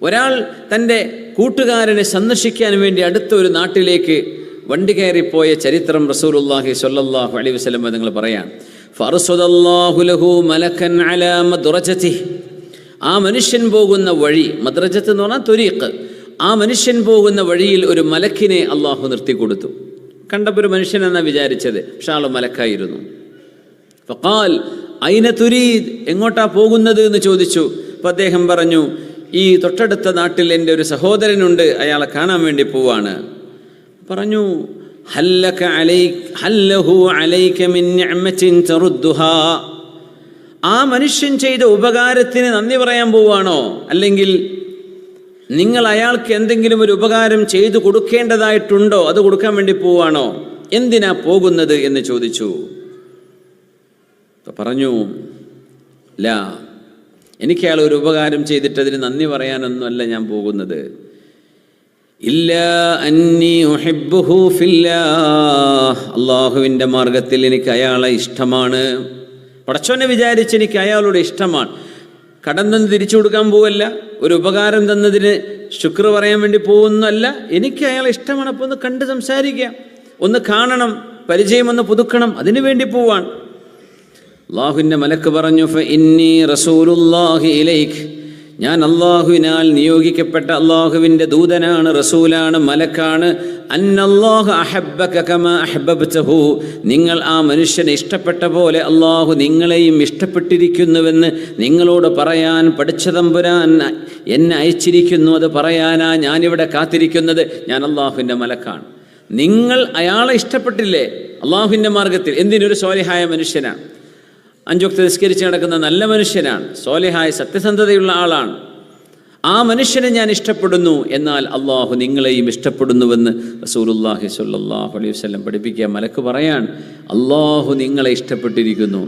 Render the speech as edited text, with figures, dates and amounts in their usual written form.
ഒരാൾ തൻ്റെ കൂട്ടുകാരനെ സന്ദർശിക്കാൻ വേണ്ടി അടുത്ത ഒരു നാട്ടിലേക്ക് വണ്ടി കയറിപ്പോയ ചരിത്രം റസൂലുള്ളാഹി സ്വല്ലല്ലാഹു അലൈഹി വസല്ലം നിങ്ങൾ പറയാം. ഫർസദല്ലാഹു ലഹു മലക്കൻ അലാ മദ്റജതിഹി, ആ മനുഷ്യൻ പോകുന്ന വഴി, മദ്റജത്ത് എന്ന് പറഞ്ഞാൽ ത്വരീഖ്, ആ മനുഷ്യൻ പോകുന്ന വഴിയിൽ ഒരു മലക്കിനെ അള്ളാഹു നിർത്തിക്കൊടുത്തു. കണ്ടപ്പോൾ ഒരു മനുഷ്യനെന്നാണ് വിചാരിച്ചത്, പക്ഷെ ആൾ മലക്കായിരുന്നു. ഫഖാൽ ഐന തുരീദ്, എങ്ങോട്ടാ പോകുന്നത് എന്ന് ചോദിച്ചു. അപ്പം അദ്ദേഹം പറഞ്ഞു, ഈ തൊട്ടടുത്ത നാട്ടിൽ എൻ്റെ ഒരു സഹോദരനുണ്ട്, അയാളെ കാണാൻ വേണ്ടി പോവാണ്. പറഞ്ഞു, ഹല്ലഹു അലൈക മിൻ നിഅമത്തിൻ തറുദ്ദുഹാ, ആ മനുഷ്യൻ ചെയ്ത ഉപകാരത്തിന് നന്ദി പറയാൻ പോവാണോ, അല്ലെങ്കിൽ നിങ്ങൾ അയാൾക്ക് എന്തെങ്കിലും ഒരു ഉപകാരം ചെയ്തു കൊടുക്കേണ്ടതായിട്ടുണ്ടോ, അത് കൊടുക്കാൻ വേണ്ടി പോവാണോ, എന്തിനാ പോകുന്നത് എന്ന് ചോദിച്ചു. പറഞ്ഞു, ലാ, എനിക്ക് അയാൾ ഒരു ഉപകാരം ചെയ്തിട്ട് അതിന് നന്ദി പറയാനൊന്നുമല്ല ഞാൻ പോകുന്നത്. ഇല്ലാ അന്നി ഉഹിബ്ബുഹു ഫില്ലാഹ്, അള്ളാഹുവിൻ്റെ മാർഗത്തിൽ എനിക്ക് അയാളെ ഇഷ്ടമാണ്. പടച്ചോനെ വിചാരിച്ച് എനിക്ക് അയാളോട് ഇഷ്ടമാണ്. കടം തന്ന് തിരിച്ചു കൊടുക്കാൻ പോവല്ല, ഒരു ഉപകാരം തന്നതിന് ശുക്ർ പറയാൻ വേണ്ടി പോകുന്നല്ല, എനിക്ക് അയാളെ ഇഷ്ടമാണ്. അപ്പോൾ ഒന്ന് കണ്ട് സംസാരിക്കാം, ഒന്ന് കാണണം, പരിചയം ഒന്ന് പുതുക്കണം, അതിനു വേണ്ടി പോവാൻ. അള്ളാഹുവിൻ്റെ മലക്ക് പറഞ്ഞു, ഫഇന്നി റസൂലുള്ളാഹി ഇലൈക്, ഞാൻ അള്ളാഹുവിനാൽ നിയോഗിക്കപ്പെട്ട അള്ളാഹുവിൻ്റെ ദൂതനാണ്, റസൂലാണ്, മലക്കാണ്. അന്നല്ലാഹു അഹബ്ബക കമാ അഹ്ബബ്തഹു, നിങ്ങൾ ആ മനുഷ്യനെ ഇഷ്ടപ്പെട്ട പോലെ അള്ളാഹു നിങ്ങളെയും ഇഷ്ടപ്പെട്ടിരിക്കുന്നുവെന്ന് നിങ്ങളോട് പറയാൻ പഠിച്ച തമ്പുരാൻ എന്നെ അയച്ചിരിക്കുന്നു. അത് പറയാനാ ഞാനിവിടെ കാത്തിരിക്കുന്നത്. ഞാൻ അള്ളാഹുവിൻ്റെ മലക്കാണ്. നിങ്ങൾ അയാളെ ഇഷ്ടപ്പെട്ടില്ലേ അള്ളാഹുവിൻ്റെ മാർഗത്തിൽ? എന്തിനൊരു സ്വാലിഹായ മനുഷ്യനാണ്, 5 വക്ത് നിസ്കരിച്ച് നടക്കുന്ന നല്ല മനുഷ്യനാണ്, സ്വാലിഹായ സത്യസന്ധതയുള്ള ആളാണ്. ആ മനുഷ്യനെ ഞാൻ ഇഷ്ടപ്പെടുന്നു, എന്നാൽ അള്ളാഹു നിങ്ങളെയും ഇഷ്ടപ്പെടുന്നുവെന്ന് റസൂലുള്ളാഹി സ്വല്ലല്ലാഹു അലൈഹി വസല്ലം പഠിപ്പിക്കുക. മലക്ക് പറയാൻ, അള്ളാഹു നിങ്ങളെ ഇഷ്ടപ്പെട്ടിരിക്കുന്നു.